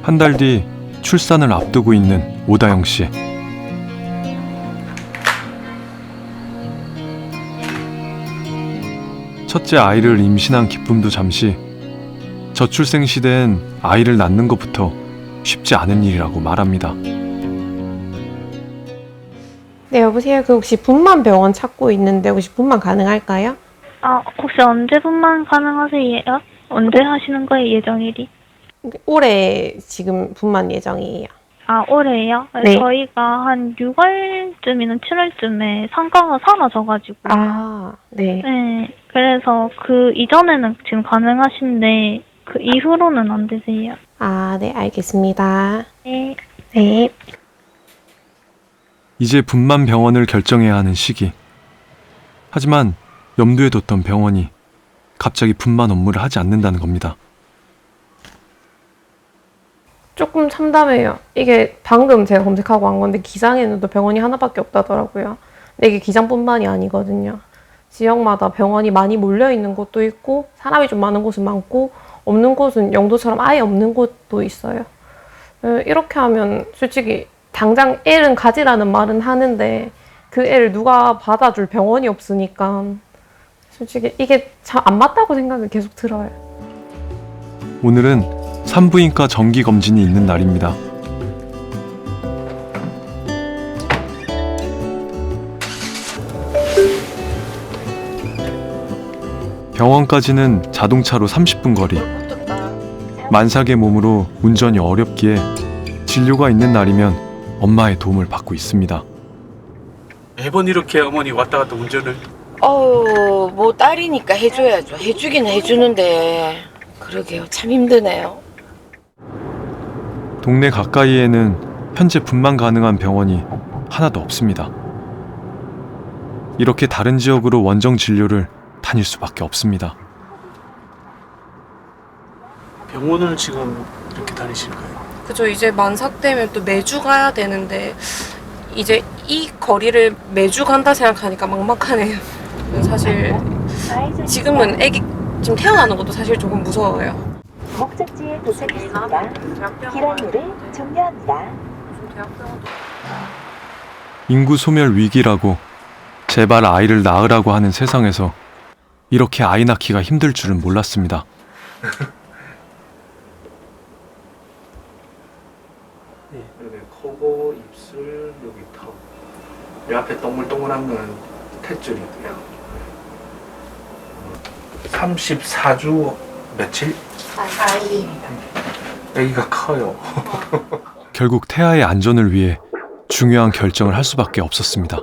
한 달 뒤 출산을 앞두고 있는 오다영 씨. 첫째 아이를 임신한 기쁨도 잠시, 저출생 시대엔 아이를 낳는 것부터 쉽지 않은 일이라고 말합니다. 네, 여보세요. 그 혹시 분만 병원 찾고 있는데 혹시 분만 가능할까요? 혹시 언제 분만 가능하세요? 언제 하시는 거예요, 예정일이? 올해 지금 분만 예정이에요. 올해요? 네. 저희가 한 6월쯤이나 7월쯤에 상가가 사라져가지고. 네. 네, 그래서 그 이전에는 지금 가능하신데, 그 이후로는 안 되세요. 네, 알겠습니다. 네. 네. 이제 분만 병원을 결정해야 하는 시기. 하지만 염두에 뒀던 병원이 갑자기 분만 업무를 하지 않는다는 겁니다. 조금 참담해요. 이게 방금 제가 검색하고 한 건데 기장에는 또 병원이 하나밖에 없다더라고요. 근데 이게 기장뿐만이 아니거든요. 지역마다 병원이 많이 몰려있는 곳도 있고 사람이 좀 많은 곳은 많고 없는 곳은 영도처럼 아예 없는 곳도 있어요. 이렇게 하면 솔직히 당장 애는 가지라는 말은 하는데 그 애를 누가 받아줄 병원이 없으니까 솔직히 이게 참 안 맞다고 생각이 계속 들어요. 오늘은 산부인과 정기검진이 있는 날입니다. 병원까지는 자동차로 30분 거리. 만삭의 몸으로 운전이 어렵기에 진료가 있는 날이면 엄마의 도움을 받고 있습니다. 매번 이렇게 어머니 왔다 갔다 운전을. 뭐 딸이니까 해줘야죠. 해주긴 해주는데 그러게요. 참 힘드네요. 동네 가까이에는 현재 분만 가능한 병원이 하나도 없습니다. 이렇게 다른 지역으로 원정 진료를 다닐 수밖에 없습니다. 병원을 지금 이렇게 다니시는 거예요? 그죠. 이제 만삭되면 또 매주 가야 되는데 이제 이 거리를 매주 간다 생각하니까 막막하네요. 사실 지금은 애기 지금 태어나는 것도 사실 조금 무서워요. 목적지에 도착했습니다. 길 안내를 종료합니다. 인구 소멸 위기라고 제발 아이를 낳으라고 하는 세상에서 이렇게 아이 낳기가 힘들 줄은 몰랐습니다. 여기 코고, 입술, 여기 턱. 이 앞에 동글동글한 건 탯줄이고요. 34주 며칠? 아기가 커요. 결국 태아의 안전을 위해 중요한 결정을 할 수밖에 없었습니다.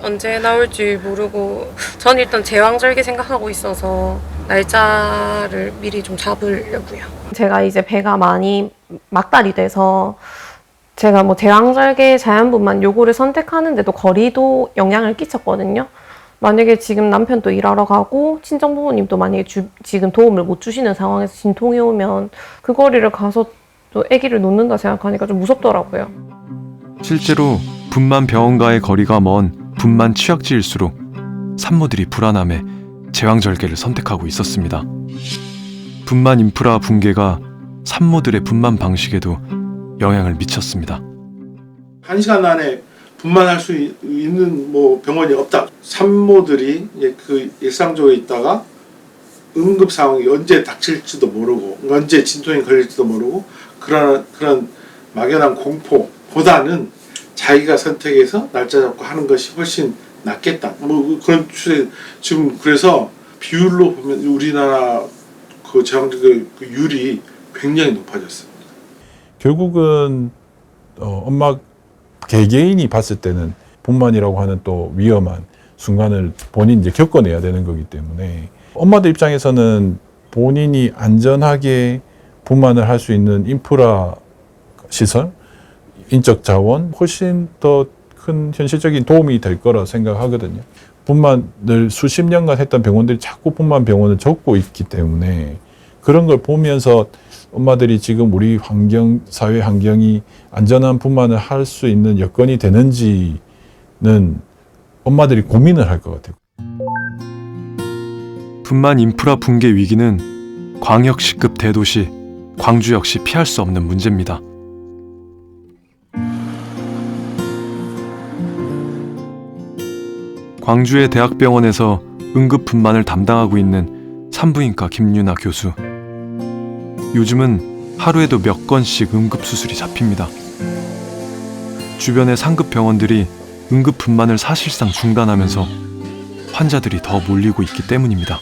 언제 나올지 모르고 전 일단 제왕절개 생각하고 있어서 날짜를 미리 좀 잡으려고요. 제가 이제 배가 많이 막달이 돼서 제가 뭐 제왕절개 자연분만 요거를 선택하는데도 거리도 영향을 끼쳤거든요. 만약에 지금 남편도 일하러 가고 친정 부모님도 만약에 지금 도움을 못 주시는 상황에서 진통이 오면 그 거리를 가서 또 아기를 놓는다 생각하니까 좀 무섭더라고요. 실제로 분만 병원과의 거리가 먼 분만 취약지일수록 산모들이 불안함에 제왕절개를 선택하고 있었습니다. 분만 인프라 붕괴가 산모들의 분만 방식에도 영향을 미쳤습니다. 1시간 안에 분만할 수 있는 병원이 없다. 산모들이 그 일상적으로 있다가 응급 상황이 언제 닥칠지도 모르고 언제 진통이 걸릴지도 모르고 그런 막연한 공포보다는 자기가 선택해서 날짜 잡고 하는 것이 훨씬 낫겠다. 그런 추세. 지금 그래서 비율로 보면 우리나라 그 제왕절개 율이 굉장히 높아졌습니다. 결국은 엄마 개개인이 봤을 때는 분만이라고 하는 또 위험한 순간을 본인이 이제 겪어내야 되는 거기 때문에 엄마들 입장에서는 본인이 안전하게 분만을 할 수 있는 인프라 시설, 인적 자원 훨씬 더 큰 현실적인 도움이 될 거라 생각하거든요. 분만을 수십 년간 했던 병원들이 자꾸 분만 병원을 적고 있기 때문에 그런 걸 보면서 엄마들이 지금 우리 사회 환경이 안전한 분만을 할 수 있는 여건이 되는지는 엄마들이 고민을 할 것 같아요. 분만 인프라 붕괴 위기는 광역시급 대도시 광주 역시 피할 수 없는 문제입니다. 광주의 대학병원에서 응급분만을 담당하고 있는 산부인과 김유나 교수. 요즘은 하루에도 몇 건씩 응급수술이 잡힙니다. 주변의 상급 병원들이 응급분만을 사실상 중단하면서 환자들이 더 몰리고 있기 때문입니다.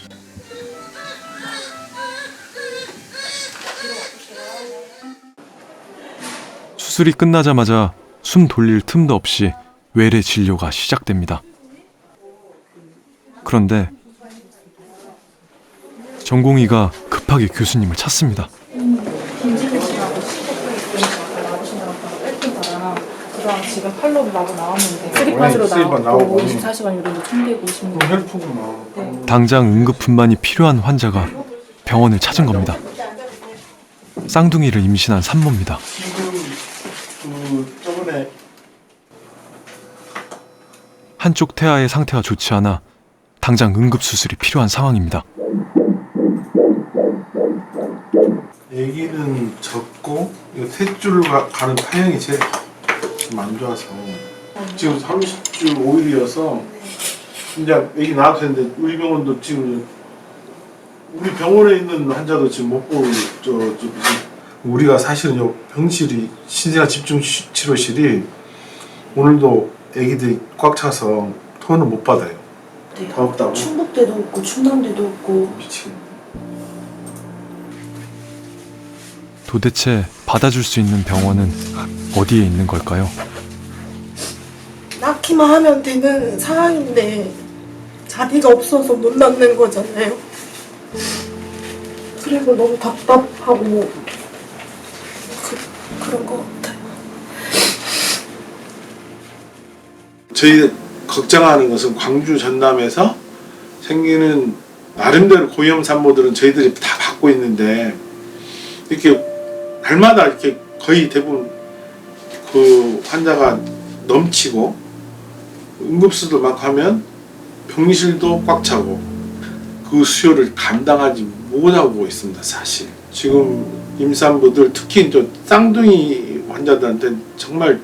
수술이 끝나자마자 숨 돌릴 틈도 없이 외래 진료가 시작됩니다. 그런데 전공의가 급하게 교수님을 찾습니다. 그다음 지금 팔로우 나고 나왔는데 쓰리팟으로 나오고 24시간 유료로 1,150만 혈포구나. 당장 응급분만이 필요한 환자가 병원을 찾은 겁니다. 쌍둥이를 임신한 산모입니다. 저번에 한쪽 태아의 상태가 좋지 않아 당장 응급수술이 필요한 상황입니다. 아기는 적고 이거 셋줄 가는 타형이 제일 좀 안 좋아서 지금 30주 5일이어서 이제 아기 낳아도 되는데 우리 병원도 지금 우리 병원에 있는 환자도 지금 못 보고 우리가 사실은 요 병실이 신생아 집중치료실이 오늘도 아기들이 꽉 차서 토는 못 받아요. 다 없다고? 충북대도 없고 충남대도 없고 미치겠네. 도대체 받아줄 수 있는 병원은 어디에 있는 걸까요? 낳기만 하면 되는 상황인데 자리가 없어서 못 낳는 거잖아요. 그리고 너무 답답하고 그런 거 같아요. 저희 걱정하는 것은 광주 전남에서 생기는 나름대로 고위험 산모들은 저희들이 다 받고 있는데 이렇게 날마다 이렇게 거의 대부분 그 환자가 넘치고 응급수도 막 하면 병실도 꽉 차고 그 수요를 감당하지 못하고 있습니다. 사실 지금 임산부들 특히 저 쌍둥이 환자들한테 정말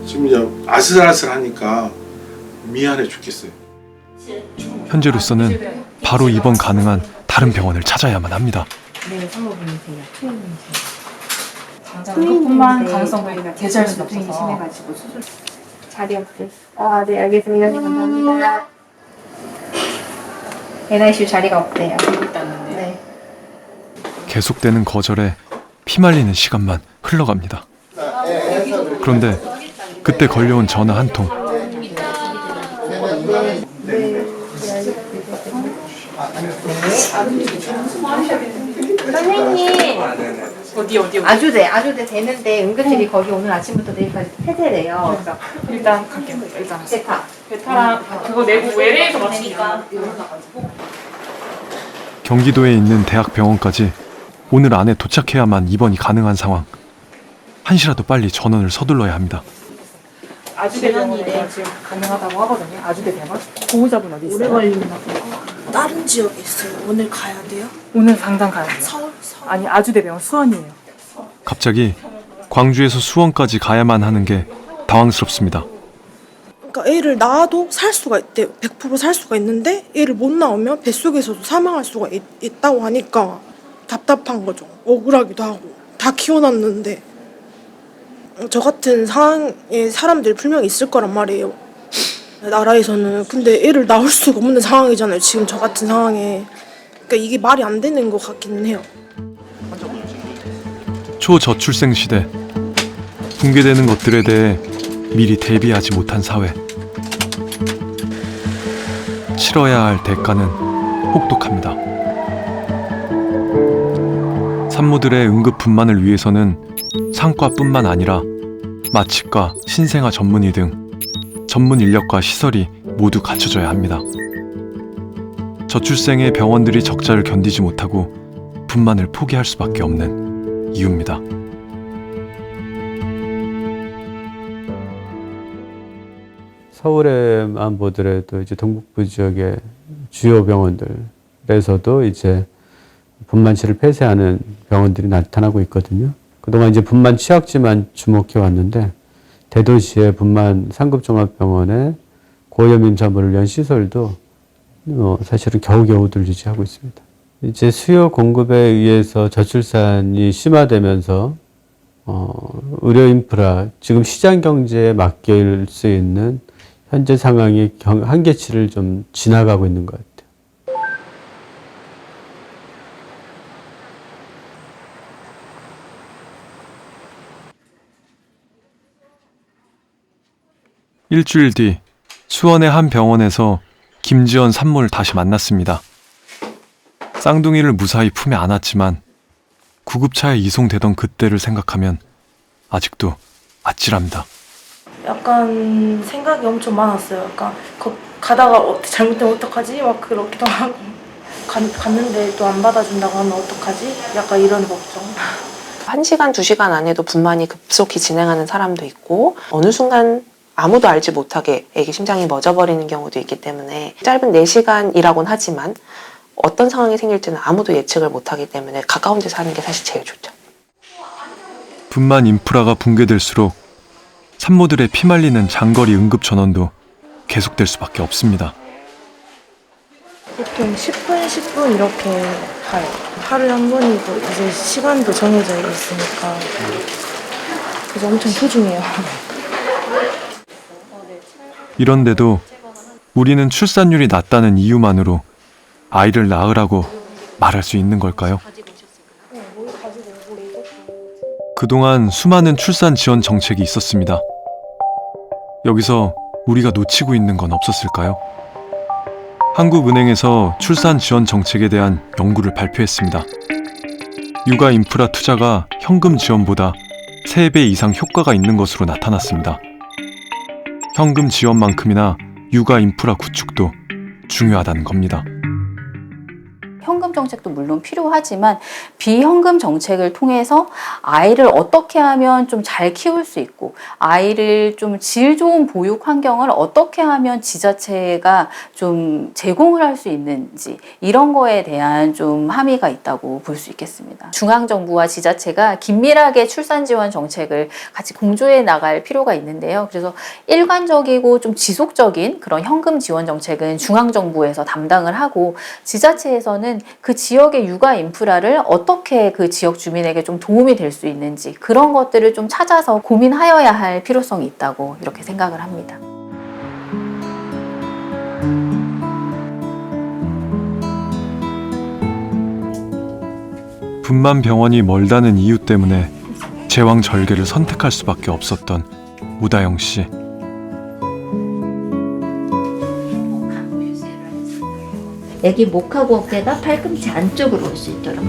지금 이제 아슬아슬하니까 미안해 죽겠어요. 현재로서는 바로 입원 가능한 다른 병원을 찾아야만 합니다. 네, 산모분이세요. 투혼이세요. 당장 응급뿐만 가능성도 제지할 수는 없어서 심해가지고 수술 자리 없대. 아, 네, 알겠습니다. 감사합니다. NICU 자리가 없대요. 네. 계속되는 거절에 피말리는 시간만 흘러갑니다. 그런데 그때 걸려온 전화 한 통. 선생님. 어디? 아주대 되는데 응급실이 거기 오늘 아침부터 내일까지 폐쇄래요. 일단 갈게요. 일단 베타랑 그거 내고 외래에서 마치니까. 경기도에 있는 대학병원까지 오늘 안에 도착해야만 입원이 가능한 상황. 한시라도 빨리 전원을 서둘러야 합니다. 아주대 병원에 지금 가능하다고 하거든요. 아주대 병원. 보호자분 어디 있어요? 오래 걸린다. 다른 지역에 있어요. 오늘 가야 돼요? 오늘 당장 가야 돼요. 서울? 아니 아주대 병원 수원이에요. 갑자기 광주에서 수원까지 가야만 하는 게 당황스럽습니다. 그러니까 애를 낳아도 살 수가 있대요. 100% 살 수가 있는데 애를 못 낳으면 뱃속에서도 사망할 수가 있다고 하니까 답답한 거죠. 억울하기도 하고. 다 키워놨는데 저 같은 상황에 사람들이 분명히 있을 거란 말이에요. 나라에서는. 근데 애를 낳을 수가 없는 상황이잖아요. 지금 저 같은 상황에. 그러니까 이게 말이 안 되는 것 같기는 해요. 초저출생 시대. 붕괴되는 것들에 대해 미리 대비하지 못한 사회. 치러야 할 대가는 혹독합니다. 산모들의 응급분만을 위해서는 상과뿐만 아니라 마취과, 신생아 전문의 등 전문 인력과 시설이 모두 갖춰져야 합니다. 저출생의 병원들이 적자를 견디지 못하고 분만을 포기할 수밖에 없는 이유입니다. 서울에만 보더라도 이제 동북부 지역의 주요 병원들에서도 이제 분만실을 폐쇄하는 병원들이 나타나고 있거든요. 그동안 이제 분만 취약지만 주목해 왔는데 대도시의 분만 상급종합병원의 고위험 임산부를 위한 시설도 사실은 겨우겨우들 유지하고 있습니다. 이제 수요 공급에 의해서 저출산이 심화되면서 의료 인프라, 지금 시장 경제에 맡길 수 있는 현재 상황이 한계치를 좀 지나가고 있는 것 같아요. 일주일 뒤 수원의 한 병원에서 김지연 산모를 다시 만났습니다. 쌍둥이를 무사히 품에 안았지만 구급차에 이송되던 그때를 생각하면 아직도 아찔합니다. 약간 생각이 엄청 많았어요. 약간 가다가 잘못되면 어떡하지? 막 그렇기도 하고 갔는데 또 안 받아준다고 하면 어떡하지? 약간 이런 걱정. 1시간, 2시간 안에도 분만이 급속히 진행하는 사람도 있고 어느 순간 아무도 알지 못하게 애기 심장이 멎어버리는 경우도 있기 때문에 짧은 4시간이라고는 하지만 어떤 상황이 생길지는 아무도 예측을 못하기 때문에 가까운 데서 하는 게 사실 제일 좋죠. 분만 인프라가 붕괴될수록 산모들의 피말리는 장거리 응급 전원도 계속될 수밖에 없습니다. 보통 10분, 10분 이렇게 가요. 하루에 한 번이고 이제 시간도 정해져 있으니까 그래서 엄청 소중해요. 이런데도 우리는 출산율이 낮다는 이유만으로 아이를 낳으라고 말할 수 있는 걸까요? 그동안 수많은 출산 지원 정책이 있었습니다. 여기서 우리가 놓치고 있는 건 없었을까요? 한국은행에서 출산 지원 정책에 대한 연구를 발표했습니다. 육아 인프라 투자가 현금 지원보다 3배 이상 효과가 있는 것으로 나타났습니다. 현금 지원만큼이나 육아 인프라 구축도 중요하다는 겁니다. 현금 정책도 물론 필요하지만 비현금 정책을 통해서 아이를 어떻게 하면 좀 잘 키울 수 있고 아이를 좀 질 좋은 보육 환경을 어떻게 하면 지자체가 좀 제공을 할 수 있는지 이런 거에 대한 좀 함의가 있다고 볼 수 있겠습니다. 중앙정부와 지자체가 긴밀하게 출산 지원 정책을 같이 공조해 나갈 필요가 있는데요. 그래서 일관적이고 좀 지속적인 그런 현금 지원 정책은 중앙정부에서 담당을 하고 지자체에서는 그 지역의 육아 인프라를 어떻게 그 지역 주민에게 좀 도움이 될 수 있는지 그런 것들을 좀 찾아서 고민하여야 할 필요성이 있다고 이렇게 생각을 합니다. 분만 병원이 멀다는 이유 때문에 제왕절개를 선택할 수밖에 없었던 우다영 씨. 애기 목하고 어깨가 팔꿈치 안쪽으로 올 수 있도록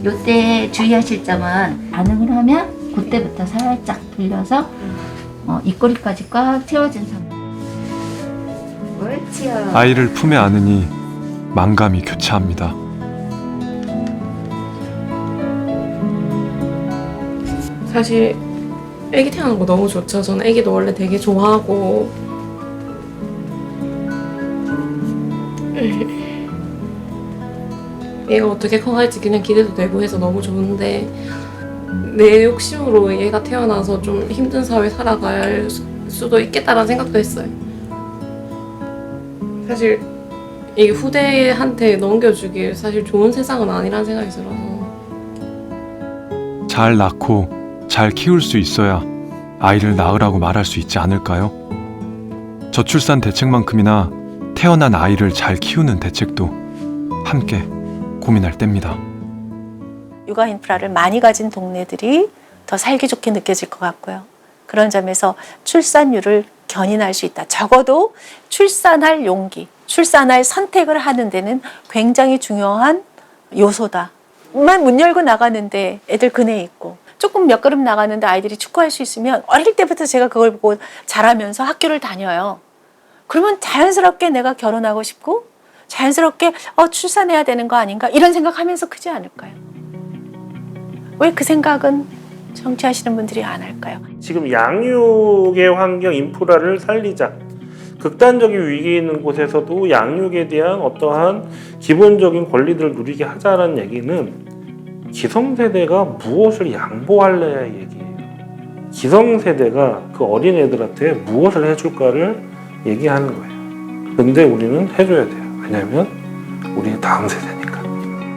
이때 주의하실 점은 반응을 하면 그때부터 살짝 돌려서 입꼬리까지 꽉 채워진 상태. 옳지요. 아이를 품에 안으니 만감이 교차합니다. 사실 애기 태어난 거 너무 좋죠. 저는 애기도 원래 되게 좋아하고 얘가 어떻게 커갈지 그냥 기대도 되고 해서 너무 좋은데 내 욕심으로 얘가 태어나서 좀 힘든 사회 살아갈 수도 있겠다라는 생각도 했어요. 사실 이 후대한테 넘겨주길 사실 좋은 세상은 아니라는 생각이 들어서 잘 낳고 잘 키울 수 있어야 아이를 낳으라고 말할 수 있지 않을까요? 저출산 대책만큼이나 태어난 아이를 잘 키우는 대책도 함께 고민할 때입니다. 육아 인프라를 많이 가진 동네들이 더 살기 좋게 느껴질 것 같고요. 그런 점에서 출산율을 견인할 수 있다. 적어도 출산할 용기, 출산할 선택을 하는 데는 굉장히 중요한 요소다. 문 열고 나가는데 애들 그네 있고 조금 몇 걸음 나가는데 아이들이 축구할 수 있으면 어릴 때부터 제가 그걸 보고 자라면서 학교를 다녀요. 그러면 자연스럽게 내가 결혼하고 싶고 자연스럽게 출산해야 되는 거 아닌가 이런 생각하면서 크지 않을까요? 왜 그 생각은 정치하시는 분들이 안 할까요? 지금 양육의 환경 인프라를 살리자. 그 극단적인 위기에 있는 곳에서도 양육에 대한 어떠한 기본적인 권리들을 누리게 하자라는 얘기는 기성세대가 무엇을 양보할래의 얘기예요. 기성세대가 그 어린애들한테 무엇을 해줄까를 얘기하는 거예요. 근데 우리는 해줘야 돼요. 왜냐하면 우리의 다음 세대니까.